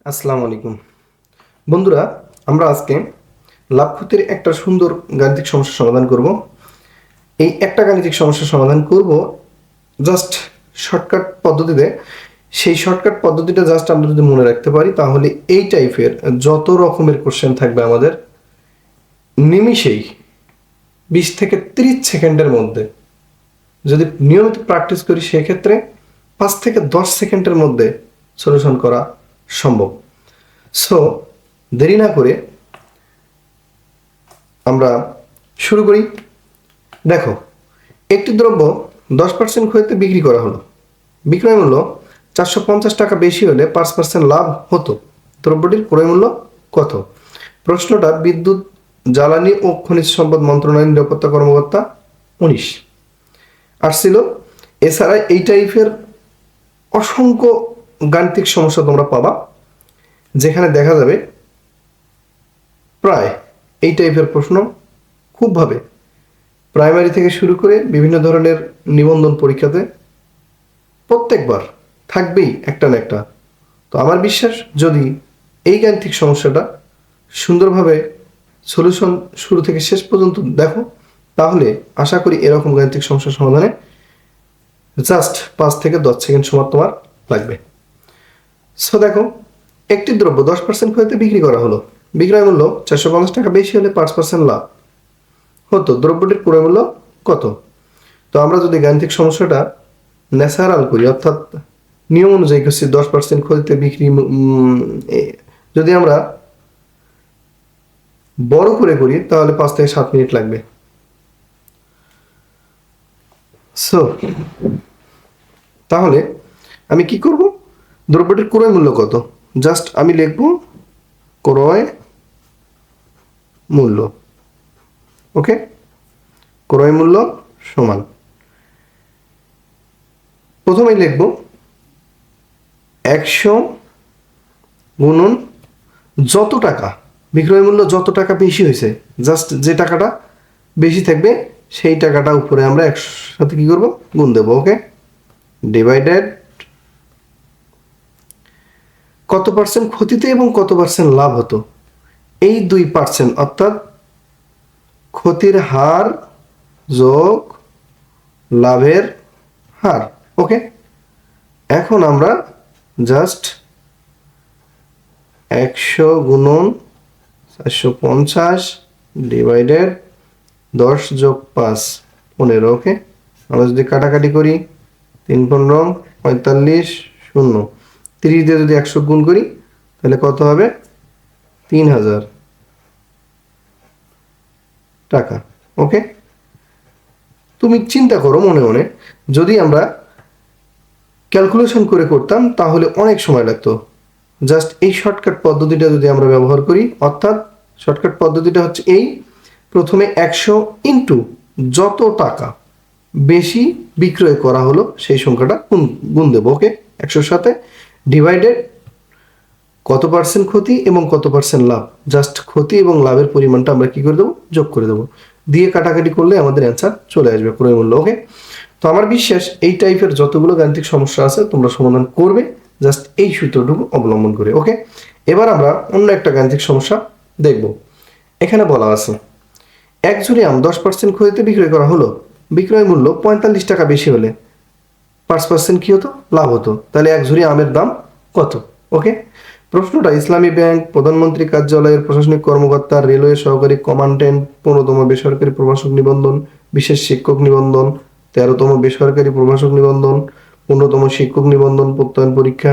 আসসালামু আলাইকুম বন্ধুরা, আমরা আজকে লাভ ক্ষতির একটা সুন্দর গাণিতিক সমস্যার সমাধান করব। এই একটা গাণিতিক সমস্যার সমাধান করব জাস্ট শর্টকাট পদ্ধতিতে। সেই শর্টকাট পদ্ধতিটা জাস্ট আমরা যদি মনে রাখতে পারি তাহলে এই টাইপের যত রকমের কোশ্চেন থাকবে আমাদের নিমিষেই 20 থেকে 30 সেকেন্ডের মধ্যে যদি নিয়মিত প্র্যাকটিস করি সেক্ষেত্রে 5 থেকে 10 সেকেন্ডের মধ্যে সলিউশন করা সম্ভব। সো দেরি না করে আমরা শুরু করি। দেখো, একটি দ্রব্য 10% ক্ষতিতে বিক্রি করা হলো। বিক্রয় মূল্য 450 টাকা বেশি হলে 5% লাভ হতো। দ্রব্যটির ক্রয় মূল্য কত? প্রশ্নটা বিদ্যুৎ জ্বালানি ও খনিজ সম্পদ মন্ত্রণালয়ের নিরাপত্তা কর্মকর্তা 19 আসছিল। এছাড়া এই টাইপের অসংখ্য গাণিতিক সমস্যা তোমরা পাবা, যেখানে দেখা যাবে প্রায় এই টাইপের প্রশ্ন খুবভাবে প্রাইমারি থেকে শুরু করে বিভিন্ন ধরনের নিবন্ধন পরীক্ষাতে প্রত্যেকবার থাকবেই একটা না একটা। তো আমার বিশ্বাস, যদি এই গাণিতিক সমস্যাটা সুন্দরভাবে সলিউশন শুরু থেকে শেষ পর্যন্ত দেখো তাহলে আশা করি এরকম গাণিতিক সমস্যার সমাধানে জাস্ট 5 থেকে 10 সেকেন্ড সময় তোমার লাগবে। সো দেখো, একটি দ্রব্য 10% ক্ষতিতে বিক্রি করা হলো। বিক্রয় মূল্য 450 টাকা বেশি হলে 5% লাভ হতো। দ্রব্যটির ক্রয় মূল্য কত? তো আমরা যদি গাণিতিক সমস্যাটা ন্যাচারাল করি, অর্থাৎ নিয়ম অনুযায়ী করছি 10% ক্ষতিতে বিক্রি, যদি আমরা বড় করে করি তাহলে 5 থেকে 7 মিনিট লাগবে। সো তাহলে আমি কি করব? দ্রব্যটির ক্রয় মূল্য কত, জাস্ট আমি লিখব ক্রয় মূল্য। ওকে, ক্রয় মূল্য সমান, প্রথমেই লিখব 100 গুণন যত টাকা, বিক্রয় মূল্য যত টাকা বেশি হয়েছে, জাস্ট যে টাকাটা বেশি থাকবে সেই টাকাটা উপরে আমরা 100 সাথে কি করব, গুণ দেব। ওকে, ডিভাইডেড কত পার্সেন্ট ক্ষতিতে এবং কত পার্সেন্ট লাভ হতো, এই 2%, অর্থাৎ ক্ষতির হার যোগ লাভের হার। ওকে, এখন আমরা জাস্ট 100 গুণন 450 ডিভাইডেড 10 যোগ 5 15। ওকে, আমরা যদি কাটাকাটি করি 3 15 45 0, 30 দিয়ে যদি 100 গুণ করি তাহলে কত হবে? 3000 টাকা। ওকে, তুমি চিন্তা করো মনে মনে, যদি আমরা ক্যালকুলেশন করে করতাম তাহলে অনেক সময় লাগতো। জাস্ট এই শর্টকাট পদ্ধতিটা যদি আমরা ব্যবহার করি, অর্থাৎ শর্টকাট পদ্ধতিটা হচ্ছে এই, প্রথমে 100 ইন্টু যত টাকা বেশি বিক্রয় করা হলো সেই সংখ্যাটা গুণ দেবো। ওকে, 100-র সাথে ডিভাইডেড কত পার্সেন্ট ক্ষতি এবং কত পার্সেন্ট লাভ, জাস্ট ক্ষতি এবং লাভের পরিমাণটা আমরা কি করে দেবো, যোগ করে দেবো, দিয়ে কাটাকাটি করলে আমাদের অ্যান্সার চলে আসবে ক্রয় মূল্য। ওকে, তো আমার বিশ্বাস এই টাইপের যতগুলো গাণিতিক সমস্যা আছে তোমরা সমাধান করবে জাস্ট এই সূত্রটুকু অবলম্বন করে। ওকে, এবার আমরা অন্য একটা গাণিতিক সমস্যা দেখব। এখানে বলা আছে এক ঝুড়ি আম 10% ক্ষতিতে বিক্রয় করা হলো। বিক্রয় মূল্য 45 টাকা বেশি হলে 5% কি হতো, লাভ হতো। তাহলে এক ঝুড়ি আমের দাম কত? ওকে, প্রশ্নটা ইসলামী ব্যাংক, প্রধানমন্ত্রী কার্যালয়ের প্রশাসনিক কর্মকর্তা, রেলওয়ে সহকারী কমান্ড্যান্ট, 15তম বেসরকারি প্রভাষক নিবন্ধন, বিশেষ শিক্ষক নিবন্ধন, 13তম বেসরকারি প্রভাষক নিবন্ধন, 15তম শিক্ষক নিবন্ধন, প্রত্যয়ন পরীক্ষা,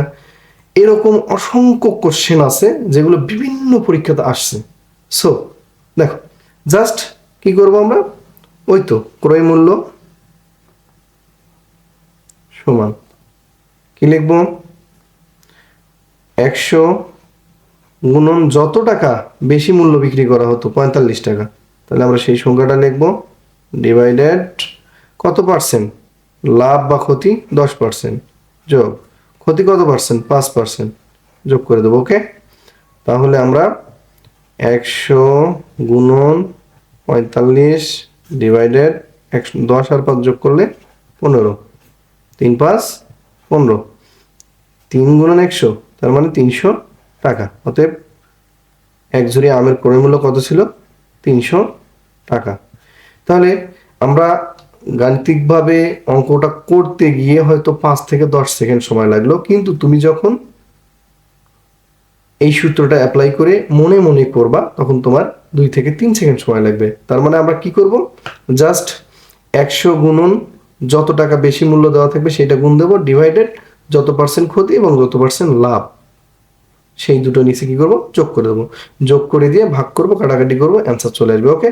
এরকম অসংখ্য কোশ্চেন আছে যেগুলো বিভিন্ন পরীক্ষাতে আসছে। সো দেখো, জাস্ট কি করব আমরা, ওই তো ক্রয় মূল্য সমান কি লিখব, 100 গুণন যত টাকা বেশি মূল্য বিক্রি করা হতো 45 টাকা, তাহলে আমরা সেই সংখ্যাটা লিখব ডিভাইডেড কত পার্সেন্ট, লাভ বা ক্ষতি 10%, যোগ ক্ষতি কত পার্সেন্ট, 5%, যোগ করে দেবো। ওকে, তাহলে আমরা 100 গুণন 45 ডিভাইডেড 10 আর 5 যোগ করলে 15, 3 5 15, 3 গুণন 100 তার মানে 300 টাকা। অতএব এক ঝুড়ি আমের ক্রয় মূল্য কত ছিল? 300 টাকা। তাহলে আমরা গাণিতিকভাবে অঙ্কটা করতে গিয়ে হয়তো 5 থেকে 10 সেকেন্ড সময় লাগলো, কিন্তু তুমি যখন এই সূত্রটা অ্যাপ্লাই করে মনে মনে করবা তখন তোমার 2 থেকে 3 সেকেন্ড সময় লাগবে। তার মানে আমরা কি করব, জাস্ট 100 গুণন যত টাকা বেশি মূল্য দেওয়া থাকবে সেটা গুণ দেবো, ডিভাইডেড যত পার্সেন্ট ক্ষতি এবং যত পার্সেন্ট লাভ সেই দুটো নিচে কি করব, যোগ করে দেবো। যোগ করে দিয়ে ভাগ করব, কাটাকাটি করব, অ্যান্সার চলে আসবে। ওকে।